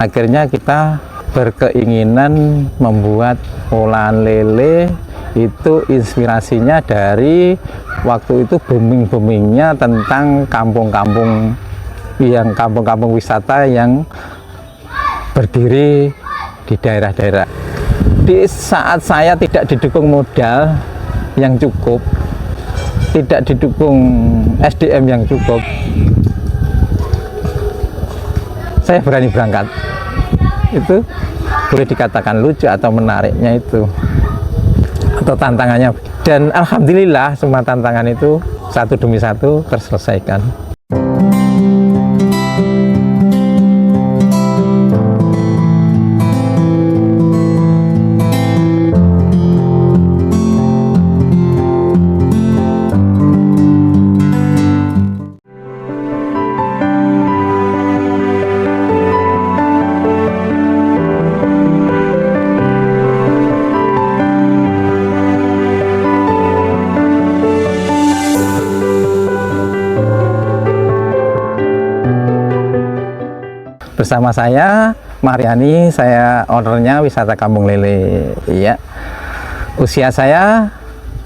Akhirnya kita berkeinginan membuat olahan lele. Itu inspirasinya dari waktu itu booming-boomingnya tentang kampung-kampung wisata yang berdiri di daerah-daerah. Di saat saya tidak didukung modal yang cukup, tidak didukung SDM yang cukup, saya berani berangkat. Itu boleh dikatakan lucu atau menariknya itu, atau tantangannya. Dan alhamdulillah semua tantangan itu satu demi satu terselesaikan. Bersama saya Mariani, saya ownernya Wisata Kampung Lele. Iya. Usia saya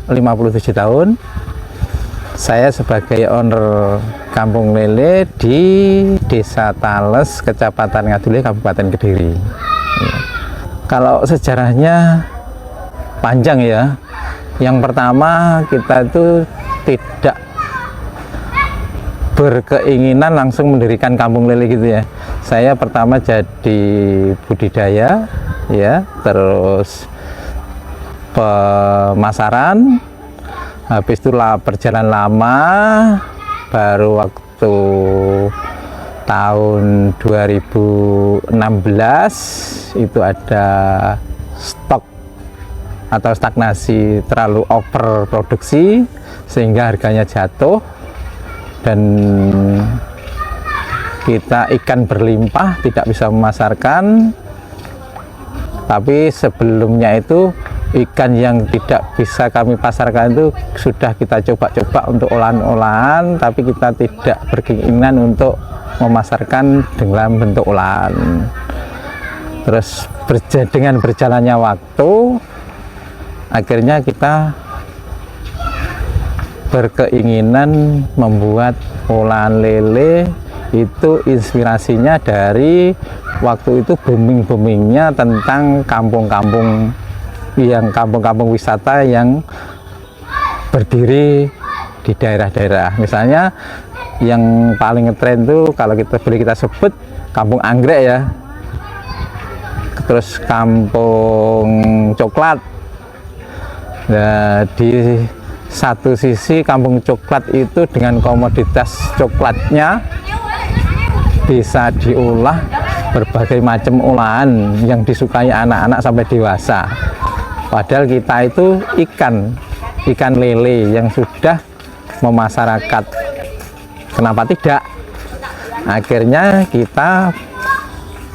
57 tahun. Saya sebagai owner Kampung Lele di Desa Tales, Kecamatan Ngadule, Kabupaten Kediri. Iya. Kalau sejarahnya panjang ya. Yang pertama, kita itu tidak berkeinginan langsung mendirikan Kampung Lele gitu ya. Saya pertama jadi budidaya ya, terus pemasaran, habis itu berjalan lama, baru waktu tahun 2016 itu ada stok atau stagnasi, terlalu overproduksi sehingga harganya jatuh. Dan kita ikan berlimpah, tidak bisa memasarkan. Tapi sebelumnya itu ikan yang tidak bisa kami pasarkan itu sudah kita coba-coba untuk olahan-olahan, tapi kita tidak berkeinginan untuk memasarkan dalam bentuk olahan. Terus dengan berjalannya waktu, akhirnya kita berkeinginan membuat olahan lele. Itu inspirasinya dari waktu itu booming-boomingnya tentang kampung-kampung wisata yang berdiri di daerah-daerah. Misalnya yang paling ngetren tuh kalau kita sebut Kampung Anggrek ya, terus Kampung Coklat. Nah, di satu sisi Kampung Coklat itu dengan komoditas coklatnya bisa diolah berbagai macam olahan yang disukai anak-anak sampai dewasa. Padahal kita itu ikan lele yang sudah memasyarakat. Kenapa tidak? Akhirnya kita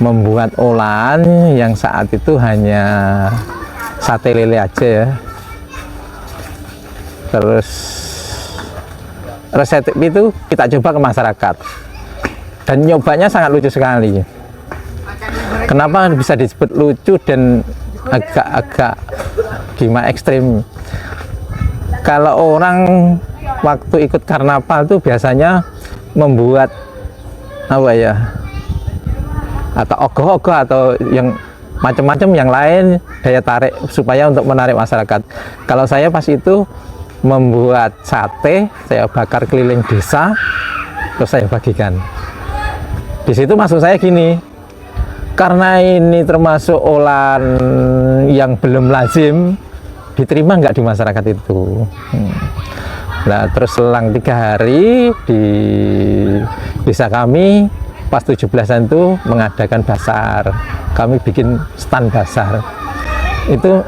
membuat olahan yang saat itu hanya sate lele aja ya. Terus resep itu kita coba ke masyarakat. Dan nyobanya sangat lucu sekali. Kenapa bisa disebut lucu dan agak-agak gimana ekstrim? Kalau orang waktu ikut karnaval tuh biasanya membuat apa ya? Atau ogoh-ogoh atau yang macam-macam yang lain daya tarik supaya untuk menarik masyarakat. Kalau saya pas itu membuat sate, saya bakar keliling desa, terus saya bagikan. Di situ maksud saya gini, karena ini termasuk olahan yang belum lazim, diterima nggak di masyarakat itu. Nah, terus selang 3 hari di desa kami, pas 17-an itu mengadakan basar. Kami bikin stand basar. Itu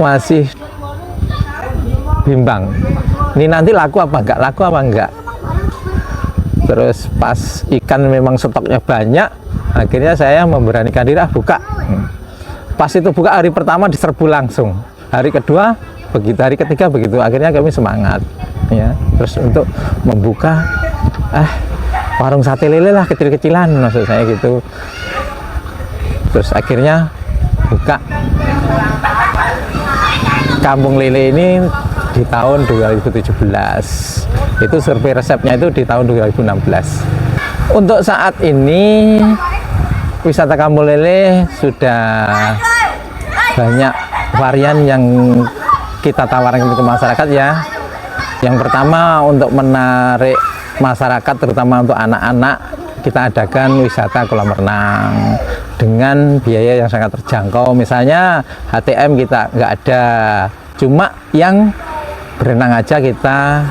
masih bimbang. Ini nanti laku apa enggak? Terus pas ikan memang stoknya banyak, akhirnya saya memberanikan diri buka. Pas itu buka hari pertama diserbu langsung, hari kedua begitu, hari ketiga begitu. Akhirnya kami semangat ya, terus untuk membuka warung sate lele lah, kecil-kecilan maksud saya gitu. Terus akhirnya buka Kampung Lele ini di tahun 2017. Itu survei resepnya itu di tahun 2016. Untuk saat ini wisata Kampung Lele sudah banyak varian yang kita tawarkan ke masyarakat ya. Yang pertama, untuk menarik masyarakat terutama untuk anak-anak, kita adakan wisata kolam renang dengan biaya yang sangat terjangkau. Misalnya HTM kita nggak ada, cuma yang berenang aja kita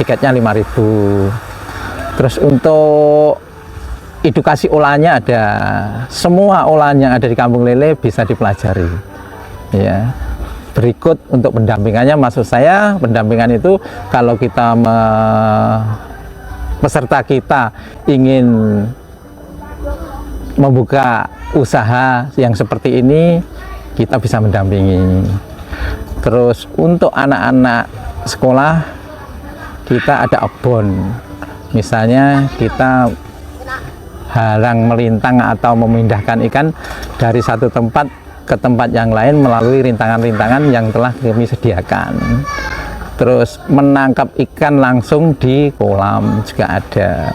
tiketnya 5.000. Terus untuk edukasi olahannya ada, semua olahan yang ada di Kampung Lele bisa dipelajari ya. Berikut untuk pendampingannya, maksud saya pendampingan itu kalau kita peserta kita ingin membuka usaha yang seperti ini, kita bisa mendampingi. Terus untuk anak-anak sekolah kita ada abon, misalnya kita halang melintang atau memindahkan ikan dari satu tempat ke tempat yang lain melalui rintangan-rintangan yang telah kami sediakan. Terus menangkap ikan langsung di kolam juga ada.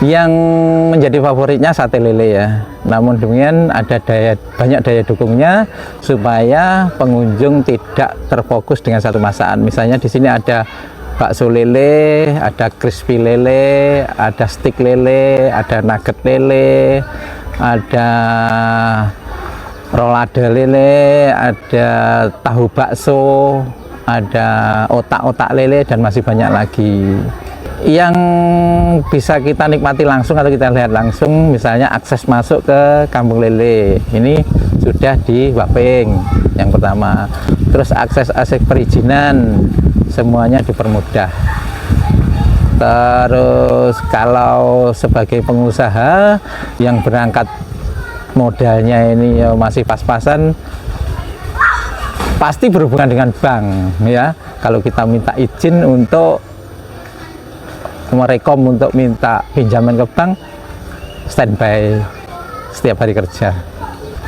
Yang menjadi favoritnya sate lele ya. Namun demikian ada banyak daya dukungnya supaya pengunjung tidak terfokus dengan satu masakan. Misalnya di sini ada bakso lele, ada crispy lele, ada stick lele, ada nugget lele, ada rolade lele, ada tahu bakso, ada otak-otak lele, dan masih banyak lagi yang bisa kita nikmati langsung atau kita lihat langsung. Misalnya akses masuk ke Kampung Lele ini sudah di Waping yang pertama. Terus akses perizinan semuanya dipermudah. Terus kalau sebagai pengusaha yang berangkat modalnya ini ya masih pas-pasan, pasti berhubungan dengan bank ya. Kalau kita minta izin untuk merekom untuk minta pinjaman ke bank, standby setiap hari kerja.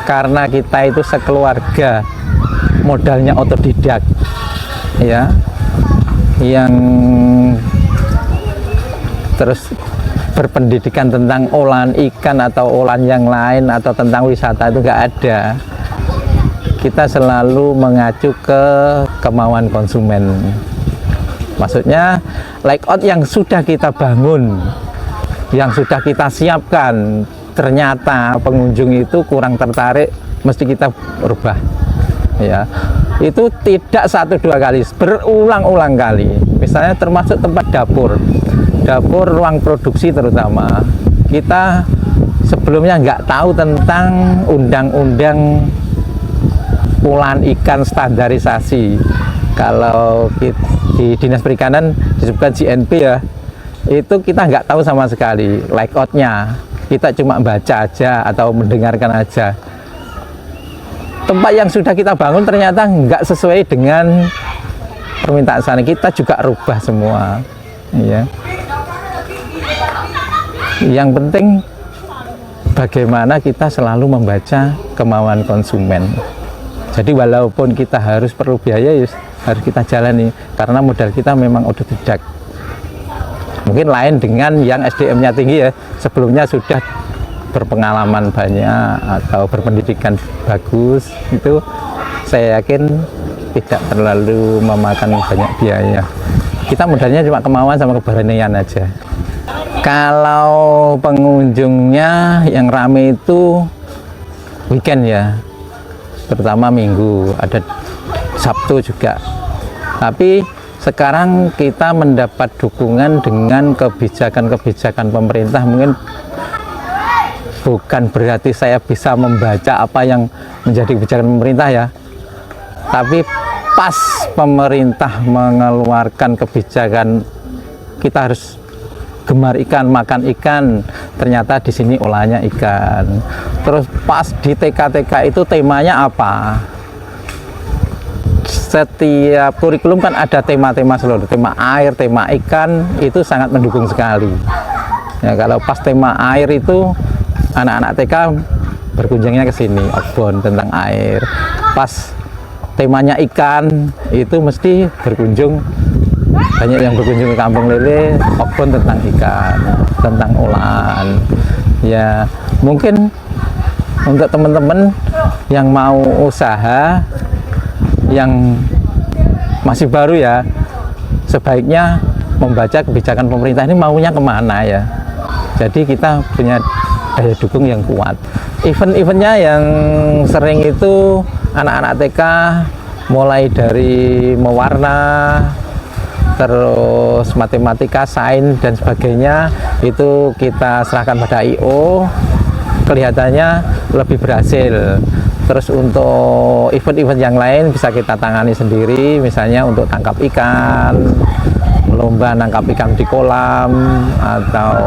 Karena kita itu sekeluarga modalnya otodidak ya, yang terus berpendidikan tentang olahan ikan atau olahan yang lain atau tentang wisata itu nggak ada. Kita selalu mengacu ke kemauan konsumen. Maksudnya layout yang sudah kita bangun, yang sudah kita siapkan, ternyata pengunjung itu kurang tertarik, mesti kita rubah ya. Itu tidak 1-2 kali, berulang-ulang kali. Misalnya termasuk tempat dapur ruang produksi terutama, kita sebelumnya nggak tahu tentang undang-undang olahan ikan standarisasi. Kalau di Dinas Perikanan disebutkan GNP ya, itu kita nggak tahu sama sekali layoutnya. Kita cuma baca aja atau mendengarkan aja. Tempat yang sudah kita bangun ternyata nggak sesuai dengan permintaan sana, kita juga rubah semua ya. Yang penting bagaimana kita selalu membaca kemauan konsumen. Jadi walaupun kita perlu biaya, harus kita jalani karena modal kita memang otodidak. Mungkin lain dengan yang SDM-nya tinggi ya, sebelumnya sudah berpengalaman banyak atau berpendidikan bagus, itu saya yakin tidak terlalu memakan banyak biaya. Kita modalnya cuma kemauan sama keberanian aja. Kalau pengunjungnya yang rame itu weekend ya, terutama Minggu, ada Sabtu juga. Tapi sekarang kita mendapat dukungan dengan kebijakan-kebijakan pemerintah. Mungkin bukan berarti saya bisa membaca apa yang menjadi kebijakan pemerintah ya, tapi pas pemerintah mengeluarkan kebijakan, kita harus gemar ikan, makan ikan, ternyata di sini olahannya ikan. Terus pas di TK-TK itu temanya apa? Setiap kurikulum kan ada tema-tema seluruh, tema air, tema ikan, itu sangat mendukung sekali. Ya, kalau pas tema air itu anak-anak TK berkunjungnya ke sini, outbound tentang air. Pas temanya ikan itu mesti berkunjung, banyak yang berkunjung ke Kampung Lele, outbound tentang ikan, tentang olahan. Ya mungkin untuk teman-teman yang mau usaha, yang masih baru ya, sebaiknya membaca kebijakan pemerintah ini maunya kemana ya. Jadi kita punya daya dukung yang kuat. Event-eventnya yang sering itu anak-anak TK mulai dari mewarna, terus matematika, sains dan sebagainya itu kita serahkan pada IO, kelihatannya lebih berhasil. Terus untuk event-event yang lain bisa kita tangani sendiri, misalnya untuk tangkap ikan, lomba nangkap ikan di kolam, atau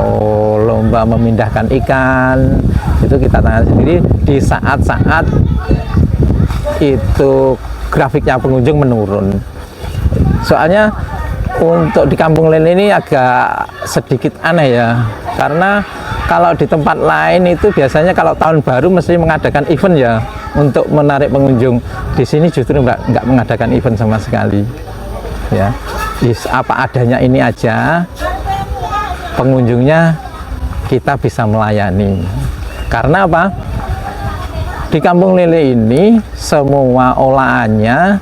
lomba memindahkan ikan, itu kita tangani sendiri di saat-saat itu grafiknya pengunjung menurun. Soalnya untuk di Kampung Lele ini agak sedikit aneh ya, karena kalau di tempat lain itu biasanya kalau tahun baru mesti mengadakan event ya untuk menarik pengunjung. Di sini justru nggak mengadakan event sama sekali ya. Apa adanya ini aja, pengunjungnya kita bisa melayani. Karena apa? Di Kampung Lele ini semua olahannya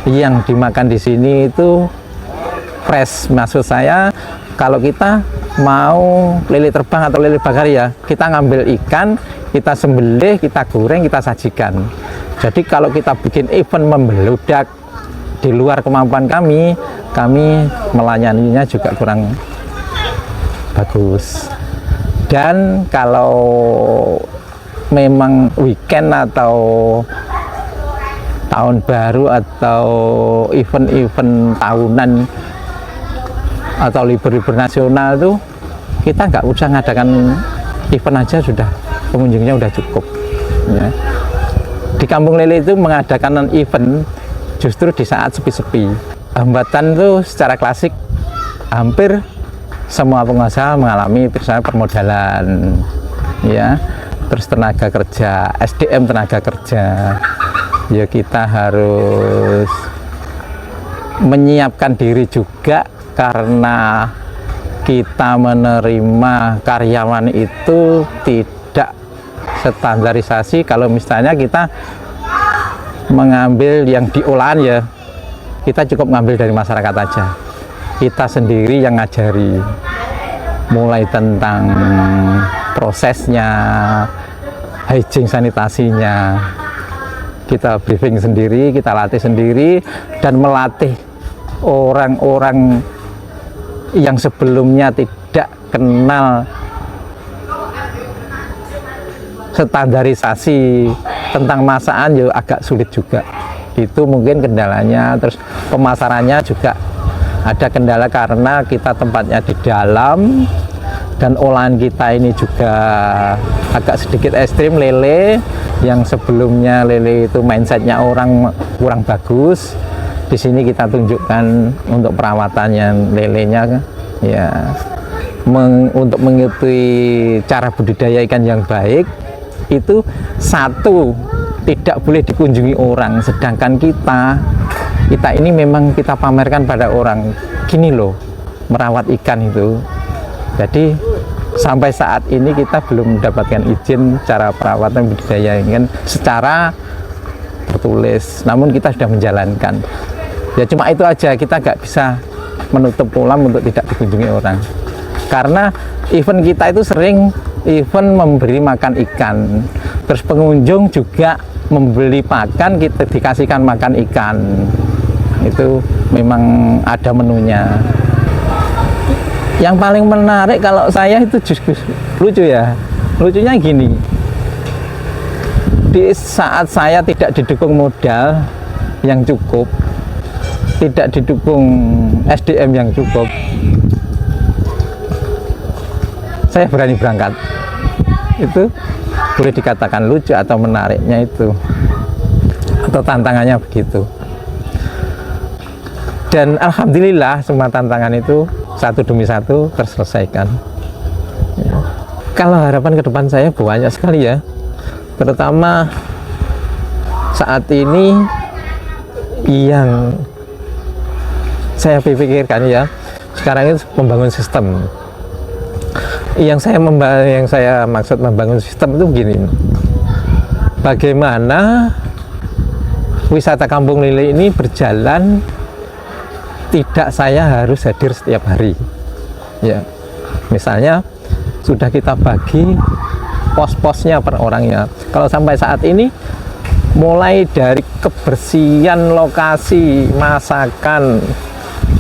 yang dimakan di sini itu fresh. Maksud saya, kalau kita mau lele terbang atau lele bakar ya, kita ngambil ikan, kita sembelih, kita goreng, kita sajikan. Jadi kalau kita bikin event membeludak di luar kemampuan kami melayaninya juga kurang bagus. Dan kalau memang weekend atau tahun baru atau event-event tahunan atau libur-libur nasional tuh kita nggak usah ngadakan event aja, sudah pengunjungnya udah cukup ya. Di Kampung Lele itu mengadakan event justru di saat sepi-sepi. Hambatan tuh secara klasik hampir semua pengusaha mengalami misalnya permodalan ya, terus tenaga kerja, SDM tenaga kerja ya, kita harus menyiapkan diri juga karena kita menerima karyawan itu tidak standarisasi. Kalau misalnya kita mengambil yang diolahan ya, kita cukup ngambil dari masyarakat aja, kita sendiri yang ngajari mulai tentang prosesnya, hygiene sanitasinya, kita briefing sendiri, kita latih sendiri, dan melatih orang-orang yang sebelumnya tidak kenal standarisasi tentang masakan ya agak sulit juga. Itu mungkin kendalanya. Terus pemasarannya juga ada kendala karena kita tempatnya di dalam dan olahan kita ini juga agak sedikit ekstrim. Lele yang sebelumnya lele itu mindsetnya orang kurang bagus, di sini kita tunjukkan untuk perawatannya lelenya ya, untuk mengikuti cara budidaya ikan yang baik itu satu, tidak boleh dikunjungi orang, sedangkan kita ini memang kita pamerkan pada orang, gini loh merawat ikan itu. Jadi sampai saat ini kita belum mendapatkan izin cara perawatan budidaya ikan secara tertulis, namun kita sudah menjalankan. Ya cuma itu aja, kita nggak bisa menutup kolam untuk tidak dikunjungi orang, karena event kita itu sering event memberi makan ikan, terus pengunjung juga membeli pakan, kita dikasihkan makan ikan. Itu memang ada menunya. Yang paling menarik kalau saya itu justru lucu ya, lucunya gini, di saat saya tidak didukung modal yang cukup, tidak didukung SDM yang cukup, saya berani berangkat. Itu boleh dikatakan lucu atau menariknya itu, atau tantangannya begitu. Dan alhamdulillah semua tantangan itu satu demi satu terselesaikan. Kalau harapan ke depan saya banyak sekali ya, terutama saat ini yang saya pikirkan ya, sekarang itu membangun sistem. Yang saya maksud membangun sistem itu begini, bagaimana wisata Kampung Lele ini berjalan, tidak saya harus hadir setiap hari ya. Misalnya sudah kita bagi pos-posnya per orangnya. Kalau sampai saat ini, mulai dari kebersihan lokasi, masakan,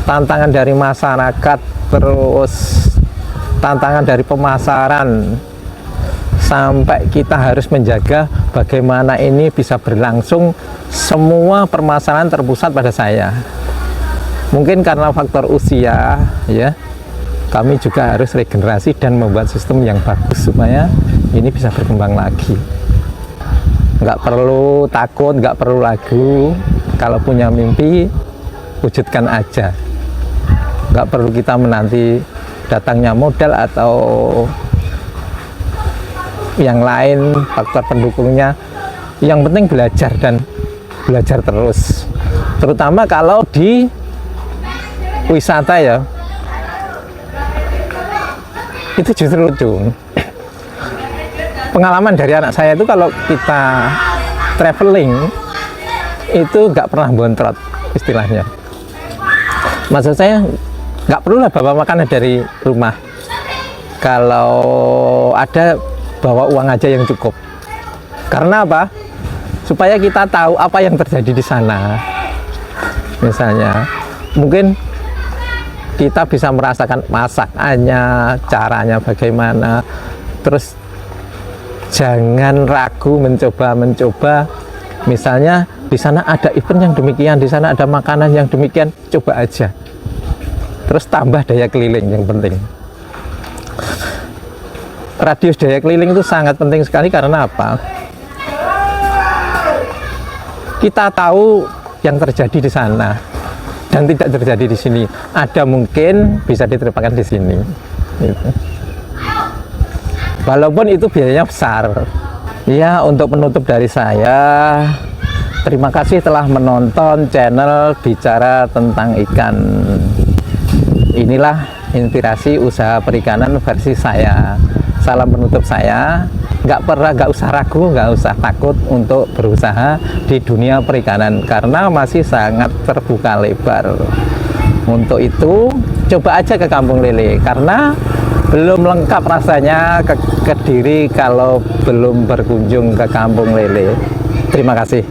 tantangan dari masyarakat, terus tantangan dari pemasaran, sampai kita harus menjaga bagaimana ini bisa berlangsung, semua permasalahan terpusat pada saya. Mungkin karena faktor usia ya, kami juga harus regenerasi dan membuat sistem yang bagus supaya ini bisa berkembang lagi. Nggak perlu takut, nggak perlu ragu. Kalau punya mimpi, wujudkan aja. Nggak perlu kita menanti datangnya modal atau yang lain, faktor pendukungnya. Yang penting belajar dan belajar terus. Terutama kalau di wisata ya, itu justru lucu. Pengalaman dari anak saya itu kalau kita traveling itu nggak pernah bontrot istilahnya. Maksud saya nggak perlu lah bawa makanan dari rumah. Kalau ada, bawa uang aja yang cukup. Karena apa? Supaya kita tahu apa yang terjadi di sana. Misalnya mungkin kita bisa merasakan masakannya, caranya bagaimana. Terus jangan ragu mencoba. Misalnya di sana ada event yang demikian, di sana ada makanan yang demikian, coba aja. Terus tambah daya keliling yang penting. Radius daya keliling itu sangat penting sekali karena apa? Kita tahu yang terjadi di sana dan tidak terjadi di sini. Ada mungkin bisa diterapkan di sini. Gitu. Walaupun itu biayanya besar. Ya, untuk penutup dari saya, terima kasih telah menonton channel Bicara Tentang Ikan. Inilah inspirasi usaha perikanan versi saya. Salam penutup saya. Nggak usah ragu, nggak usah takut untuk berusaha di dunia perikanan karena masih sangat terbuka lebar. Untuk itu, coba aja ke Kampung Lele karena belum lengkap rasanya ke Kediri kalau belum berkunjung ke Kampung Lele. Terima kasih.